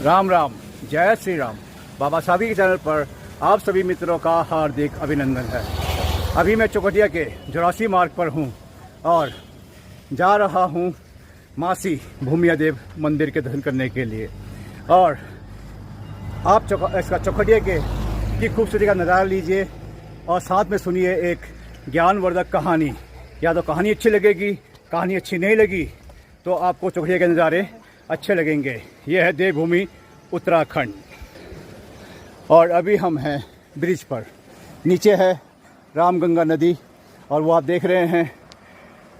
राम राम, जय श्री राम। बाबा साहबी के चैनल पर आप सभी मित्रों का हार्दिक अभिनंदन है। अभी मैं चौखटिया के 84 मार्ग पर हूँ और जा रहा हूँ मासी भूमिया देव मंदिर के दर्शन करने के लिए। और आप इसका चौखटिया की खूबसूरती का नज़ारा लीजिए और साथ में सुनिए एक ज्ञानवर्धक कहानी। या तो कहानी अच्छी लगेगी, कहानी अच्छी नहीं लगी तो आपको चौखटिया के नज़ारे अच्छे लगेंगे। यह है देवभूमि उत्तराखंड और अभी हम हैं ब्रिज पर। नीचे है रामगंगा नदी और वो आप देख रहे हैं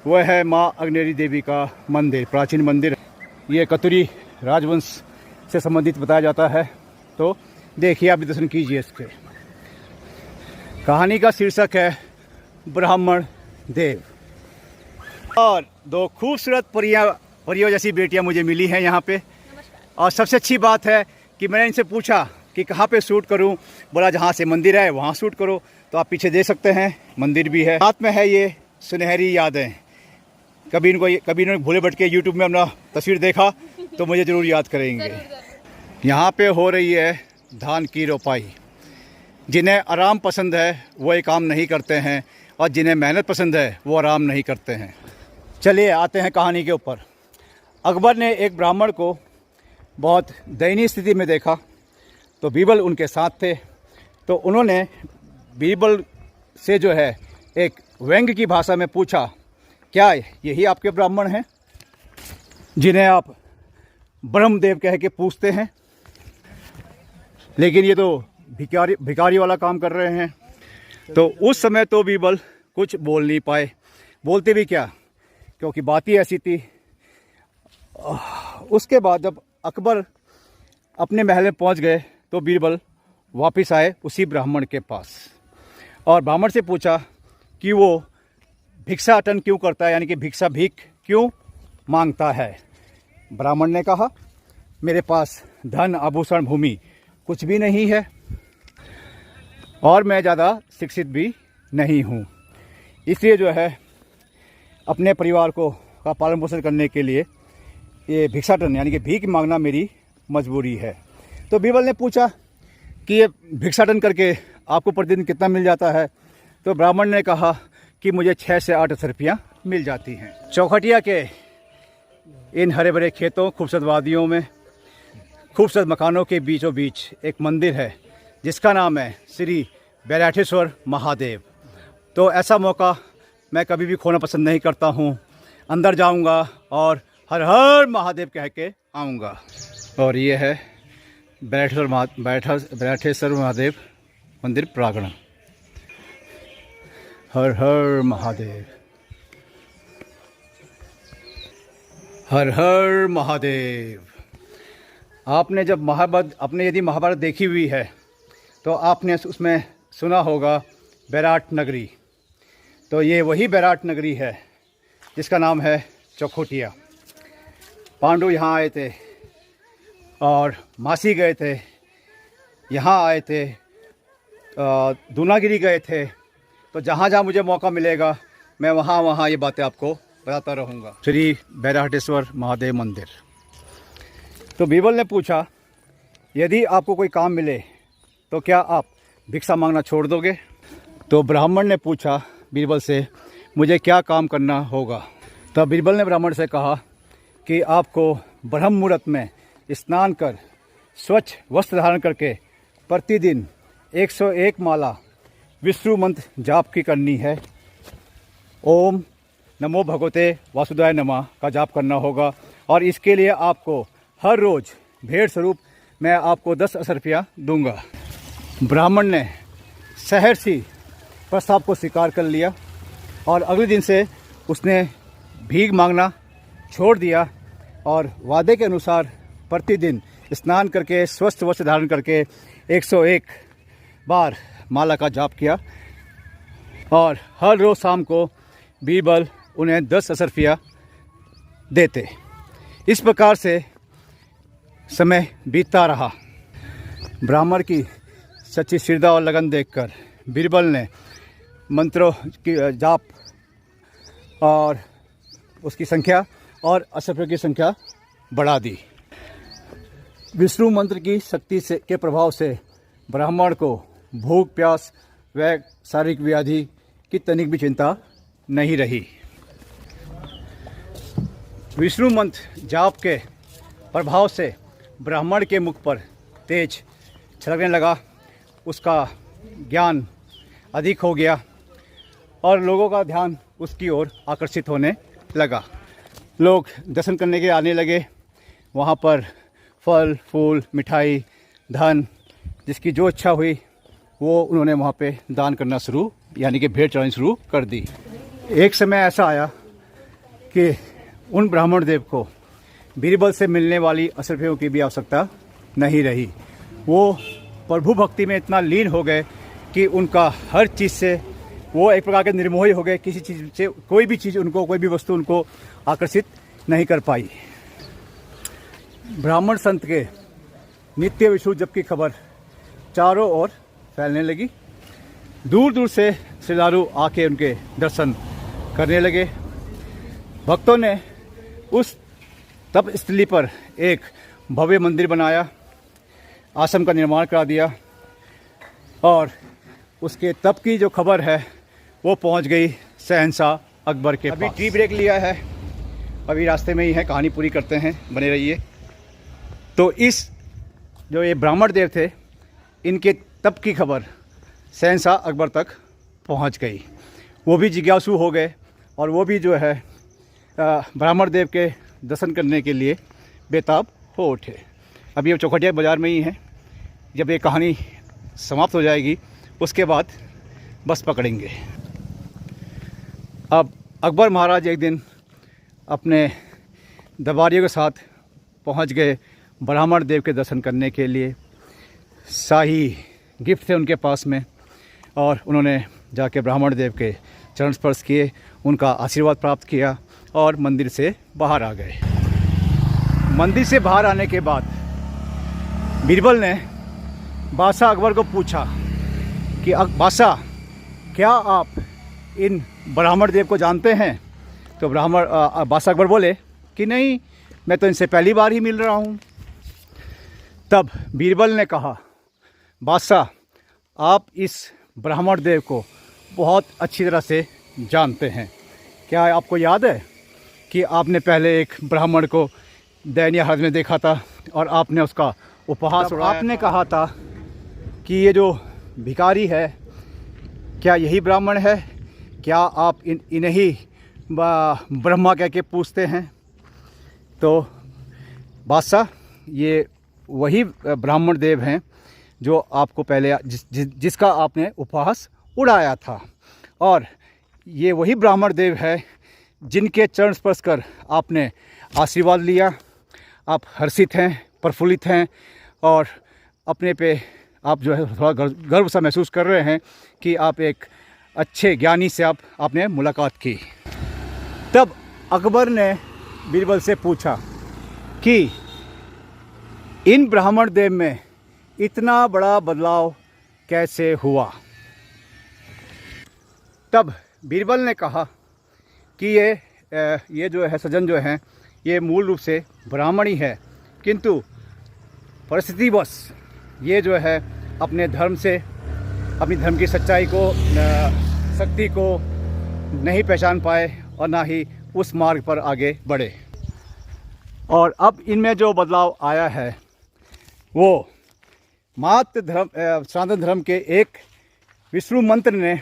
वह है माँ अग्नेरी देवी का मंदिर, प्राचीन मंदिर। ये कतुरी राजवंश से संबंधित बताया जाता है, तो देखिए आप भी दर्शन कीजिए इसके। कहानी का शीर्षक है ब्राह्मण देव। और दो खूबसूरत परियों जैसी बेटियां मुझे मिली हैं यहाँ पे। और सबसे अच्छी बात है कि मैंने इनसे पूछा कि कहाँ पे शूट करूँ, बोला जहाँ से मंदिर है वहाँ शूट करो। तो आप पीछे देख सकते हैं मंदिर भी है, साथ में है ये सुनहरी यादें। कभी इन्होंने भूले भटके यूट्यूब में अपना तस्वीर देखा तो मुझे ज़रूर याद करेंगे। यहाँ पे हो रही है धान की रोपाई। जिन्हें आराम पसंद है वो ये काम नहीं करते हैं और जिन्हें मेहनत पसंद है वो आराम नहीं करते हैं। चलिए आते हैं कहानी के ऊपर। अकबर ने एक ब्राह्मण को बहुत दयनीय स्थिति में देखा तो बीरबल उनके साथ थे। तो उन्होंने बीरबल से जो है एक व्यंग्य की भाषा में पूछा, क्या यही आपके ब्राह्मण हैं जिन्हें आप ब्रह्मदेव कह के पूछते हैं? लेकिन ये तो भिखारी वाला काम कर रहे हैं। तो उस समय तो बीरबल कुछ बोल नहीं पाए। बोलते भी क्या, क्योंकि बात ही ऐसी थी। उसके बाद जब अकबर अपने महल में पहुंच गए तो बीरबल वापस आए उसी ब्राह्मण के पास और ब्राह्मण से पूछा कि वो भिक्षाटन क्यों करता है, यानी कि भीख क्यों मांगता है। ब्राह्मण ने कहा, मेरे पास धन आभूषण भूमि कुछ भी नहीं है और मैं ज़्यादा शिक्षित भी नहीं हूँ, इसलिए जो है अपने परिवार का पालन पोषण करने के लिए ये भिक्षाटन यानी कि भीख मांगना मेरी मजबूरी है। तो बीरबल ने पूछा कि ये भिक्षाटन करके आपको प्रतिदिन कितना मिल जाता है? तो ब्राह्मण ने कहा कि मुझे 6 से 8 रुपया मिल जाती हैं। चौखटिया के इन हरे भरे खेतों, खूबसूरत वादियों में, खूबसूरत मकानों के बीचों बीच एक मंदिर है जिसका नाम है श्री बैराठेश्वर महादेव। तो ऐसा मौका मैं कभी भी खोना पसंद नहीं करता हूँ। अंदर जाऊँगा और हर हर महादेव कह के आऊँगा। और ये है बैराठेश्वर महादेव मंदिर प्रांगण। हर हर महादेव, हर हर महादेव। आपने जब यदि महाभारत देखी हुई है तो आपने उसमें सुना होगा बैराठ नगरी। तो ये वही बैराठ नगरी है जिसका नाम है चौखटिया। पांडु यहाँ आए थे और मासी गए थे, यहाँ आए थे, दूनागिरी गए थे। तो जहाँ जहाँ मुझे मौका मिलेगा मैं वहाँ ये बातें आपको बताता रहूँगा। श्री बैराठेश्वर महादेव मंदिर। तो बीरबल ने पूछा, यदि आपको कोई काम मिले तो क्या आप भिक्षा मांगना छोड़ दोगे? तो ब्राह्मण ने पूछा बीरबल से, मुझे क्या काम करना होगा? तब बीरबल ने ब्राह्मण से कहा कि आपको ब्रह्म मुहूर्त में स्नान कर स्वच्छ वस्त्र धारण करके प्रतिदिन 101 माला विष्णु मंत्र जाप की करनी है। ओम नमो भगवते वासुदेवाय नमः का जाप करना होगा और इसके लिए आपको हर रोज़ भेंट स्वरूप मैं आपको 10 रुपया दूंगा। ब्राह्मण ने सहर्षी प्रस्ताव को स्वीकार कर लिया और अगले दिन से उसने भीख मांगना छोड़ दिया और वादे के अनुसार प्रतिदिन स्नान करके स्वस्थ वस्त्र धारण करके 101 बार माला का जाप किया और हर रोज़ शाम को बीरबल उन्हें 10 रुपया देते। इस प्रकार से समय बीतता रहा। ब्राह्मण की सच्ची श्रद्धा और लगन देखकर बीरबल ने मंत्रों की जाप और उसकी संख्या और 80 की संख्या बढ़ा दी। विष्णु मंत्र की शक्ति से के प्रभाव से ब्राह्मण को भूख प्यास व शारीरिक व्याधि की तनिक भी चिंता नहीं रही। विष्णु मंत्र जाप के प्रभाव से ब्राह्मण के मुख पर तेज छलकने लगा, उसका ज्ञान अधिक हो गया और लोगों का ध्यान उसकी ओर आकर्षित होने लगा। लोग दर्शन करने के आने लगे। वहाँ पर फल फूल मिठाई धन जिसकी जो इच्छा हुई वो उन्होंने वहाँ पे दान करना शुरू यानी कि भेंट चढ़ानी शुरू कर दी। एक समय ऐसा आया कि उन ब्राह्मण देव को बीरबल से मिलने वाली अशर्फियों की भी आवश्यकता नहीं रही। वो प्रभु भक्ति में इतना लीन हो गए कि उनका हर चीज़ से वो एक प्रकार के निर्मोही हो गए। किसी चीज़ से कोई भी चीज़ उनको कोई भी वस्तु उनको आकर्षित नहीं कर पाई। ब्राह्मण संत के नित्य विष्णु जप की खबर चारों ओर फैलने लगी। दूर दूर से श्रद्धालु आके उनके दर्शन करने लगे। भक्तों ने उस तप स्थली पर एक भव्य मंदिर बनाया, आश्रम का निर्माण करा दिया और उसके तप की जो खबर है वो पहुंच गई शहंशाह अकबर के पास। अभी टी ब्रेक लिया है, अभी रास्ते में ही है, कहानी पूरी करते हैं, बने रहिए। तो इस जो ये ब्राह्मण देव थे इनके तप की खबर शहंशाह अकबर तक पहुंच गई। वो भी जिज्ञासु हो गए और वो भी जो है ब्राह्मण देव के दर्शन करने के लिए बेताब हो उठे। अभी हम चौखटिया बाज़ार में ही हैं। जब ये कहानी समाप्त हो जाएगी उसके बाद बस पकड़ेंगे। अब अकबर महाराज एक दिन अपने दरबारियों के साथ पहुंच गए ब्राह्मण देव के दर्शन करने के लिए। शाही गिफ्ट थे उनके पास में और उन्होंने जाके ब्राह्मण देव के चरण स्पर्श किए, उनका आशीर्वाद प्राप्त किया और मंदिर से बाहर आ गए। मंदिर से बाहर आने के बाद बीरबल ने बादशाह अकबर को पूछा कि बादशाह क्या आप इन ब्राह्मण देव को जानते हैं? तो बादशाह अकबर बोले कि नहीं, मैं तो इनसे पहली बार ही मिल रहा हूँ। तब बीरबल ने कहा, बादशाह आप इस ब्राह्मण देव को बहुत अच्छी तरह से जानते हैं। क्या आपको याद है कि आपने पहले एक ब्राह्मण को दयनीय हालत में देखा था और आपने उसका उपहास उड़ाया? आपने कहा था कि ये जो भिखारी है क्या यही ब्राह्मण है? क्या आप इन्हीं ब्रह्मा कह के पूछते हैं? तो बादशाह ये वही ब्राह्मण देव हैं जो आपको पहले जिसका आपने उपहास उड़ाया था और ये वही ब्राह्मण देव है जिनके चरण स्पर्श कर आपने आशीर्वाद लिया। आप हर्षित हैं, प्रफुल्लित हैं और अपने पे आप जो है थोड़ा गर्व सा महसूस कर रहे हैं कि आप एक अच्छे ज्ञानी से आपने मुलाकात की। तब अकबर ने बीरबल से पूछा कि इन ब्राह्मण देव में इतना बड़ा बदलाव कैसे हुआ? तब बीरबल ने कहा कि ये जो है सज्जन जो हैं ये मूल रूप से ब्राह्मण ही है, किंतु परिस्थितिवश ये जो है अपने धर्म से अपनी धर्म की सच्चाई को शक्ति को नहीं पहचान पाए और ना ही उस मार्ग पर आगे बढ़े। और अब इनमें जो बदलाव आया है वो मात्र धर्म सनातन धर्म के एक विष्णु मंत्र ने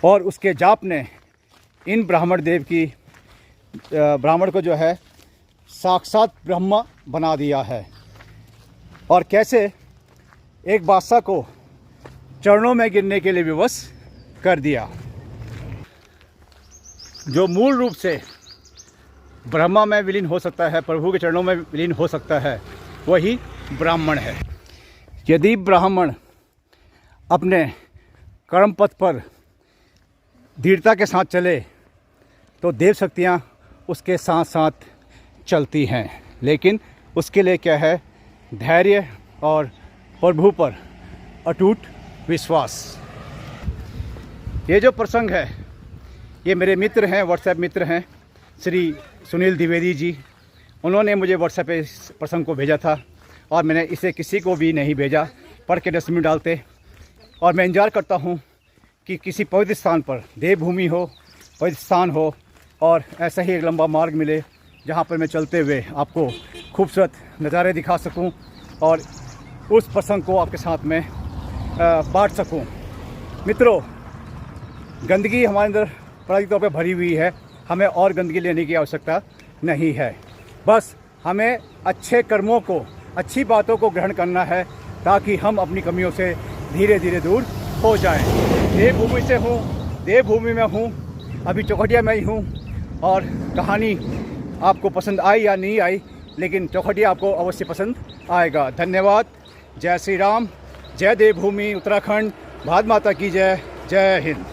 और उसके जाप ने इन ब्राह्मण देव की ब्राह्मण को जो है साक्षात ब्रह्मा बना दिया है। और कैसे एक बादशाह को चरणों में गिरने के लिए विवश कर दिया। जो मूल रूप से ब्रह्मा में विलीन हो सकता है, प्रभु के चरणों में विलीन हो सकता है, वही ब्राह्मण है। यदि ब्राह्मण अपने कर्म पथ पर दृढ़ता के साथ चले तो देव शक्तियाँ उसके साथ साथ चलती हैं, लेकिन उसके लिए क्या है? धैर्य और प्रभु पर अटूट विश्वास। ये जो प्रसंग है ये मेरे मित्र हैं, व्हाट्सएप मित्र हैं, श्री सुनील द्विवेदी जी उन्होंने मुझे व्हाट्सएप पे इस प्रसंग को भेजा था और मैंने इसे किसी को भी नहीं भेजा, पढ़ के डस्टबिन डालते। और मैं इंतज़ार करता हूँ कि किसी पवित्र स्थान पर, देवभूमि हो, पवित्र स्थान हो, और ऐसा ही एक लंबा मार्ग मिले जहाँ पर मैं चलते हुए आपको खूबसूरत नज़ारे दिखा सकूँ और उस प्रसंग को आपके साथ में बांट सकूँ। मित्रों, गंदगी हमारे अंदर प्राकृतिक तौर पर भरी हुई है, हमें और गंदगी लेने की आवश्यकता नहीं है। बस हमें अच्छे कर्मों को, अच्छी बातों को ग्रहण करना है ताकि हम अपनी कमियों से धीरे धीरे दूर हो जाएं। देवभूमि से हूँ, देवभूमि में हूँ, अभी चौखटिया में ही हूँ। और कहानी आपको पसंद आई या नहीं आई, लेकिन चौखटिया आपको अवश्य पसंद आएगा। धन्यवाद। जय श्री राम, जय देवभूमि उत्तराखंड, भारत माता की जय। जय हिंद।